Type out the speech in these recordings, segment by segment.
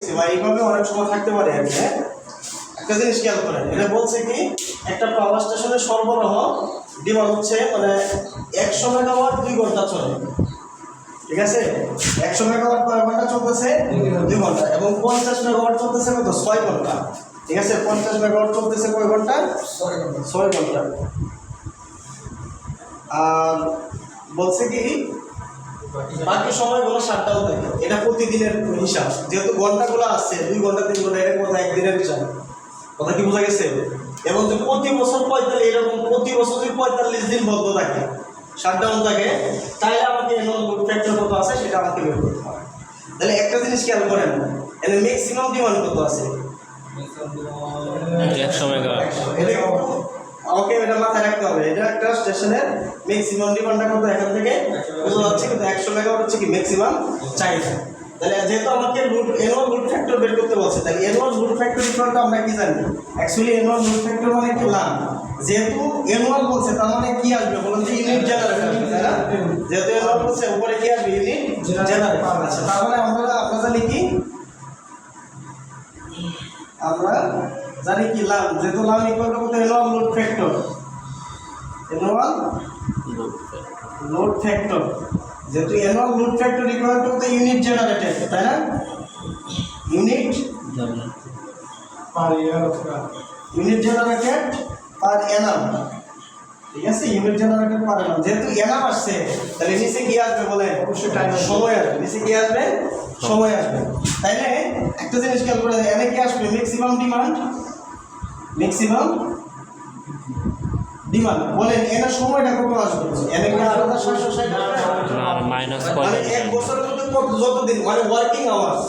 এইভাবে অনেক সময় থাকতে পারে আর কি। হ্যাঁ, একটা জিনিস খেয়াল করেন, এটা বলছে কি একটা পাওয়ার স্টেশনের সরবরাহ ডিমান্ড হচ্ছে মানে 100 মেগাওয়াট 2 ঘন্টা চলে, ঠিক আছে। 100 মেগাওয়াট কয় ঘন্টা চলতেছে? 2 ঘন্টা। এবং 50 মেগাওয়াট চলতেছে কত? 6 ঘন্টা, ঠিক আছে। 50 মেগাওয়াট চলতেছে কয় ঘন্টা? 6 ঘন্টা। আর বলছে কি বাকি সময়গুলো শাটডাউন থাকে। এটা প্রতিদিনের হিসাব, যেহেতু ঘন্টাগুলো আসছে 2 ঘন্টা 3 ঘন্টা, এটা কথা একদিনের হিসাব। কথা কি বোঝা গেছে? এবং যদি প্রতি বছর 45 এরকম প্রতি বছর যদি 45 দিন বন্ধ থাকে, শাটডাউন থাকে, তাহলে আমাকে এনুয়াল লোড ফ্যাক্টর কত আছে সেটা আমাকে বের করতে হবে। তাহলে একটা জিনিস খেয়াল করেন, এর ম্যাক্সিমাম ডিমান্ড কত আছে? 100 মেগাওয়াট। এটা আমাকে এটা মাথায় রাখতে হবে। এটা একটা স্টেশনের ম্যাক্সিমাম ডিমান্ডটা কত এখান থেকে বোঝা যাচ্ছে, কিন্তু 100 মেগাওয়াট হচ্ছে কি ম্যাক্সিমাম চাহিদা। তাহলে যেহেতু আমাকে এনুয়াল লোড ফ্যাক্টর বের করতে বলছে, তাহলে এনুয়াল লোড ফ্যাক্টর ইকুয়ালটা আমরা কি জানি? অ্যাকচুয়ালি এনুয়াল লোড ফ্যাক্টর মানে কি লাভ, যেহেতু এনুয়াল বলছে তার মানে কি আসবে বলুন তো? ইউনিট জেনারেটর, তাই না? যেহেতু এনুয়াল বলছে উপরে কি আসবে? Unit generator. আচ্ছা, তার মানে আমরা জানি কি, আমরা জানি কি লাভ, যেহেতু লাভ equal to annual load factor, annual load factor, যেহেতু annual load factor equal to unit generated, তাই না? Unit unit generated per annum, ঠিক আছে। ইউনিট জেনারেটেড পার এনাম, যেহেতু এনাম আসছে তাহলে নিচে কি আসবে বলে? অবশ্যই টাইম, সময় আসবে। নিচে কি আসবে? সময় আসবে। তাইলে একটা জিনিস খেয়াল করে, এনে কি আসবে? ম্যাক্সিমাম ডিমান্ড, ম্যাক্সিমাম ডিমান্ড বলেন এনার সময়টা কত আসবে? এনে কি 8760 আর মাইনাস মানে এক বছরের মধ্যে কত যতদিন মানে ওয়ার্কিং আওয়ার্স,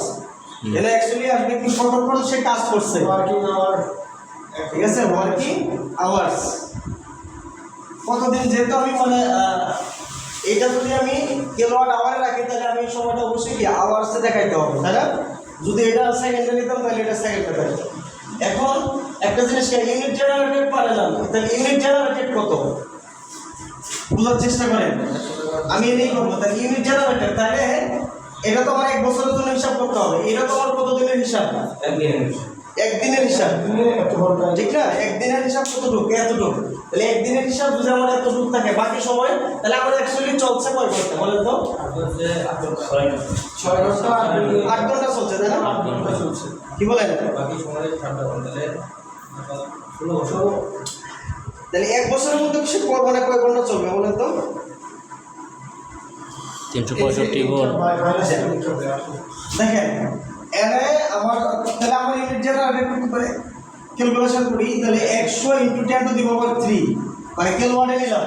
এটা অ্যাকচুয়ালি আসবে কি কতক্ষণ সে কাজ করছে, ওয়ার্কিং আওয়ার, ঠিক আছে। ওয়ার্কিং আওয়ার্স কতদিন, যেহেতু আমি মানে এটা যদি আমি কিলোওয়াট আওয়ারে রাখি তাহলে আমি সময়টা অবশ্যই কি আওয়ার্সে দেখাইতে হবে, তাই না? যদি এটা সেকেন্ডে নিতাম তাহলে এটা সেকেন্ডে দেখাইতে। এখন একটা জিনিস কি ইউনিট জেনারেটেড পারে না, তাহলে ইউনিট জেনারেটেড কত বোঝার চেষ্টা করেন। আমি এনেই করবো, তাহলে ইউনিট জেনারেটেড, তাহলে এটা তো আমার 1 বছরের জন্য হিসাব করতে হবে। এটা তো আমার কত দিনের হিসাব? একদিনের হিসাব, ঠিক না? একদিনের হিসাব কতটুকু? এতটুকু। তাহলে একদিনের হিসাব যদি আমার এতটুকু থাকে, বাকি সময় তাহলে আমার অ্যাকচুয়ালি চলছে কয় ঘন্টা বলেন তো? 6 ঘন্টা 8 ঘন্টা চলছে, তাই না? 8 ঘন্টা চলছে, কি বলেন? বাকি সময় 7 ঘন্টা, তাহলে 1 বছরের মধ্যে সে মানে কয় ঘন্টা চলবে বলেন তো? 365 গুণ। দেখেন এনে আমার তাহলে আমার ইউনিট জেনারেটেড ক্যালকুলেশন করি, তাহলে 100 × 10⁻³ মানে কিলোওয়াটে নিলাম,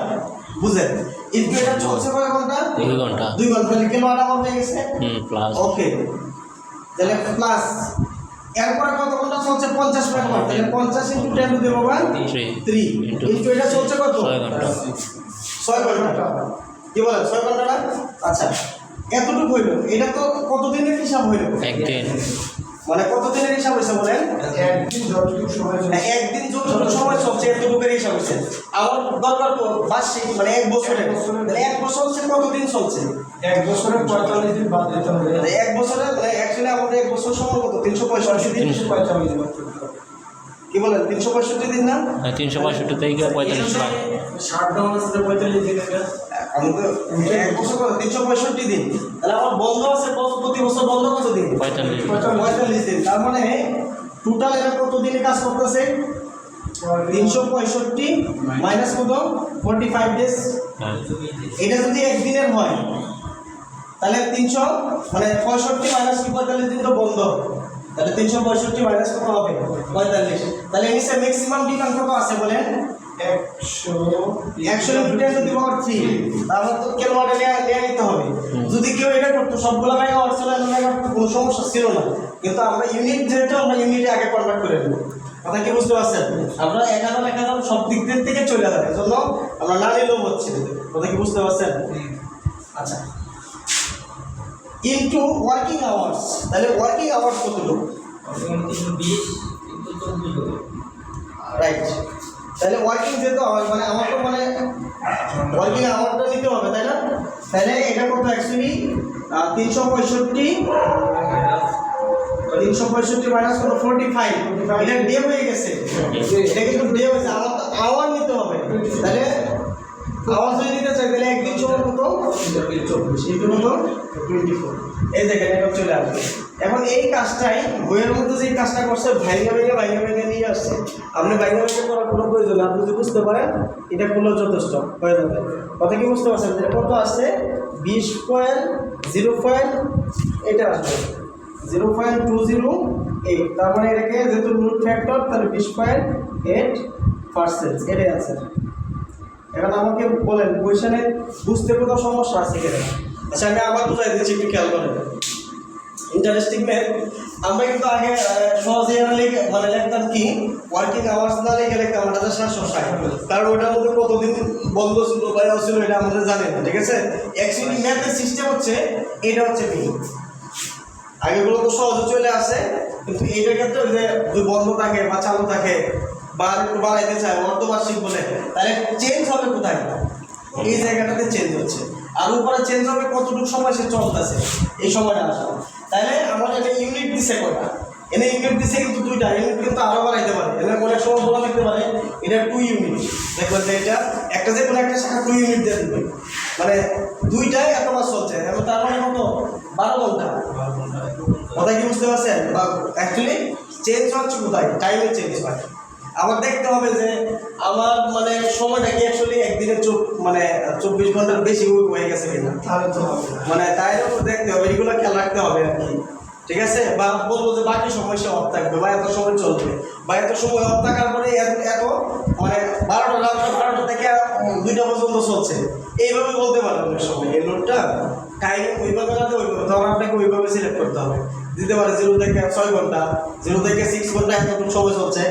বুঝেন? ইনটু এটা চলছে কয় ঘন্টা? 2 ঘন্টা। 2 ঘন্টা, তাহলে কিলোওয়াট আওয়ার হয়ে গেছে। প্লাস। ওকে, তাহলে প্লাস এরপরে কত ঘন্টা চলছে? 50 মেগাওয়াট, তাহলে 50 × 10⁻³ ইনটু এটা চলছে কত? 6 ঘন্টা। 6 ঘন্টা, কি বলেন? 6 ঘন্টা না? আচ্ছা, এতটুকু হইল, এটা তো কত দিনের হিসাব হইল? একদিন। মানে কত দিনের হিসাব হয়েছে বলেন? একদিন যতটুকু সময় চলছে, একদিন যতটুকু সময় চলছে এতটুকুর হিসাব হয়েছে। আমার দরকার তো বার্ষিক মানে 1 বছরে, তাহলে 1 বছর হচ্ছে কত দিন চলছে? 1 বছরে 45 দিন বাদ দিতে হবে। 1 বছরে মানে অ্যাকচুয়ালি আমাদের 1 বছর সময় কত? 365 দিন, 45 দিন, কি বলেন? 365 দিন না? 365 থেকে 45 বার। শাটডাউন আছে 45 দিন, আমি তো 1 বছর 365 দিন, তাহলে আমার বন্ধ আছে প্রতি বছর বন্ধ কত দিন? 45 দিন। তার মানে টোটাল এরা কত দিনে কাজ করতেছে? 365 মাইনাস কত? 45 ডেজ। এটা যদি একদিনের হয় তাহলে 300 মানে 65 মাইনাস 45 দিন তো বন্ধ, তাহলে 365 মাইনাস কত হবে? 45। তাহলে নিচে ম্যাক্সিমাম ডিমান্ড কত আছে বলেন? 100 × 10⁻³ তাহলে তো কিলোওয়াটে নিয়ে নিতে হবে। যদি কেউ এটা করতো সবগুলো মেগাওয়াট চলে কোনো সমস্যা ছিল না, কিন্তু আমরা ইউনিট যেটা আমরা ইউনিটে আগে কনভার্ট করে দেবো। কথা কি বুঝতে পারছেন? আমরা একাধান সব দিক থেকে চলে যাবে, এজন্য আমরা না নিলেও হচ্ছে। কথা কি বুঝতে পারছেন? আচ্ছা, ইনটু ওয়ার্কিং আওয়ার্স, তাহলে ওয়ার্কিং আওয়ার্স কতটুকু? 320 রাইট। তাহলে ওয়ার্কিং যেহেতু আওয়ার মানে আমার তো মানে ওয়ার্কিং আওয়ারটা নিতে হবে, তাই না? তাহলে এটা কত অ্যাকচুয়ালি 365 365 মাইনাস কত 45 এটা ডে হয়ে গেছে এটা কিন্তু ডে হয়েছে আমার তো আওয়ার নিতে হবে তাহলে আওয়ার যদি নিতে চাই তাহলে একদিন সমান কত 24 এই কত 24 এই দেখেন এটা চলে আসবে এখন এই কাজটাই বইয়ের মধ্যে যে কাজটা করছে ভাইঙ্গা নিয়ে আসছে আপনি ভাইঙ্গা করার কোনো প্রয়োজন নেই আপনি যদি বুঝতে পারেন এটা কোনো যথেষ্ট হয়ে যাবে কথা কি বুঝতে পারছেন এটা কত আসছে 20.05 এটা আসবে 0.208 তার মানে এটাকে যেহেতু রুট ফ্যাক্টর তাহলে 20.8% এটাই আছে এখন আমাকে বলেন কোয়েশনে বুঝতে কোথাও সমস্যা আছে কিনা আচ্ছা আমি আবার বুঝাই দিচ্ছি একটু খেয়াল করেন ইন্টারেস্টিং ম্যাথ আমরা কিন্তু আগে সহজে মানে লিখতাম কি ওয়ার্কিং আওয়ার্স না লিখে লিখতাম 8760 কারণ ওটার মধ্যে কতদিন বন্ধ ছিল বা ছিল এটা আমাদের জানেন না ঠিক আছে অ্যাকচুয়ালি ম্যাথের সিস্টেম হচ্ছে এটা হচ্ছে কি আগেগুলো তো সহজে চলে আসে কিন্তু এইটার ক্ষেত্রে যে যদি বন্ধ থাকে বা চালু থাকে বা একটু বাড়াইতে চায় অর্ধবার্ষিক বলে তাহলে চেঞ্জ হবে কোথায় এই জায়গাটাতে চেঞ্জ হচ্ছে আর উপরে চেঞ্জ হবে কতটুকু সময় সে চলতেছে এই সময়টা আসলে তাহলে আমাদের এটা ইউনিট দিছে কয়টা এনে ইউনিট দিছে কিন্তু দুইটা ইউনিট কিন্তু আরও বাড়াইতে পারে এনে অনেক সময় বলা লিখতে পারে এটা 2 ইউনিট দেখবেন যে এটা একটা যে কোনো একটা শাখা 2 ইউনিট দিয়ে দেবে মানে দুইটাই এতবার চলছে এবং তার মানে কত 12 ঘন্টা কথা কি বুঝতে পারছেন অ্যাকচুয়ালি চেঞ্জ হচ্ছে কোথায় টাইমে চেঞ্জ হয় আবার দেখতে হবে যে আমার মানে সময়টা কি অ্যাকচুয়ালি একদিনে মানে 24 ঘন্টার বেশি হয়ে গেছে কিনা তাহলে তো মানে তাই দেখতে হবে এগুলো খেয়াল রাখতে হবে আর কি ঠিক আছে বা বলবো যে বাকি সময় সে অফ থাকবে বা এত সময় চলবে বা এত সময় অফ থাকার পরে এত মানে 12টা থেকে 2টা পর্যন্ত চলছে এইভাবে বলতে পারবেন অনেক সময় এই লোডটা টাইম ওইভাবে না ওইভাবে তখন আপনাকে ওইভাবে সিলেক্ট করতে হবে দিতে পারে 0 থেকে 6 ঘন্টা 0 থেকে 6 ঘন্টা এতটুকু সময় চলছে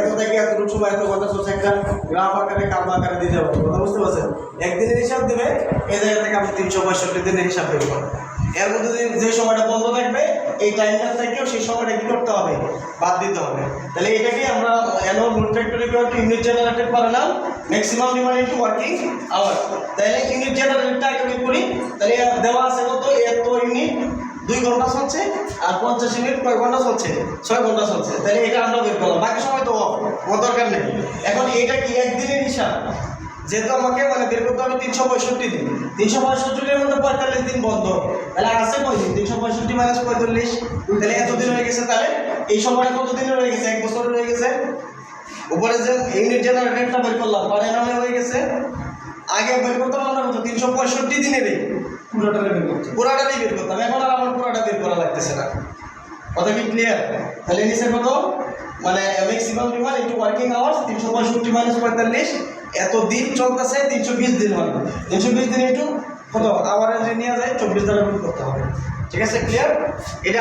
এত থেকে এতটুকু সময় এত ঘন্টা চলছে একটা গ্রাফ আকারে কার্ভ আকারে দিতে হবে কথা বুঝতে পারছেন একদিনের হিসাব দেবে এই জায়গা থেকে আপনি 365 দিনের হিসাব বের করবেন এর মধ্যে যে সময়টা বন্ধ থাকবে এই টাইমটা থেকেও সেই সময়টা কি করতে হবে বাদ দিতে হবে তাহলে এটাকে আমরা অ্যানুয়াল রুট factor equal to unit generated বানালাম maximum demand into working hour তাহলে ইউনিট জেনারেটরটা আগে বের করি তাহলে দেওয়া আছে কত এত ইউনিট 2 ঘন্টা চলছে আর 50 ইউনিট কয় ঘন্টা চলছে 6 ঘন্টা চলছে তাহলে এটা আমরা বের করলাম বাকি সময় তো অফ দরকার নেই এখন এটা কি একদিনের হিসাব যেহেতু আমাকে মানে বের করতে হবে 365 দিন 365 দিনের মধ্যে 45 দিন বন্ধ তাহলে আছে কয় দিন 365 মাইনাস 45 তাহলে এতদিন হয়ে গেছে তাহলে এই সময়টা কত দিন হয়ে গেছে 1 বছর হয়ে গেছে উপরে যে ইউনিট জেনারেটরটা বের করলাম মানে নামে হয়ে গেছে আগে বের করতাম আমরা কত 365 দিনেরই পুরাটাই বের করতাম এখন আর আমার পুরাটা বের করা লাগতেছে না কথা কি ক্লিয়ার তাহলে নিচে কত মানে maximum demand into working hours 365 minus 45 এত দিন চলতেছে 320 দিন হবে 320 দিন ইনটু কত আওয়ার নিয়ে যায় 24 দ্বারা গুণ করতে হবে ঠিক আছে ক্লিয়ার এটা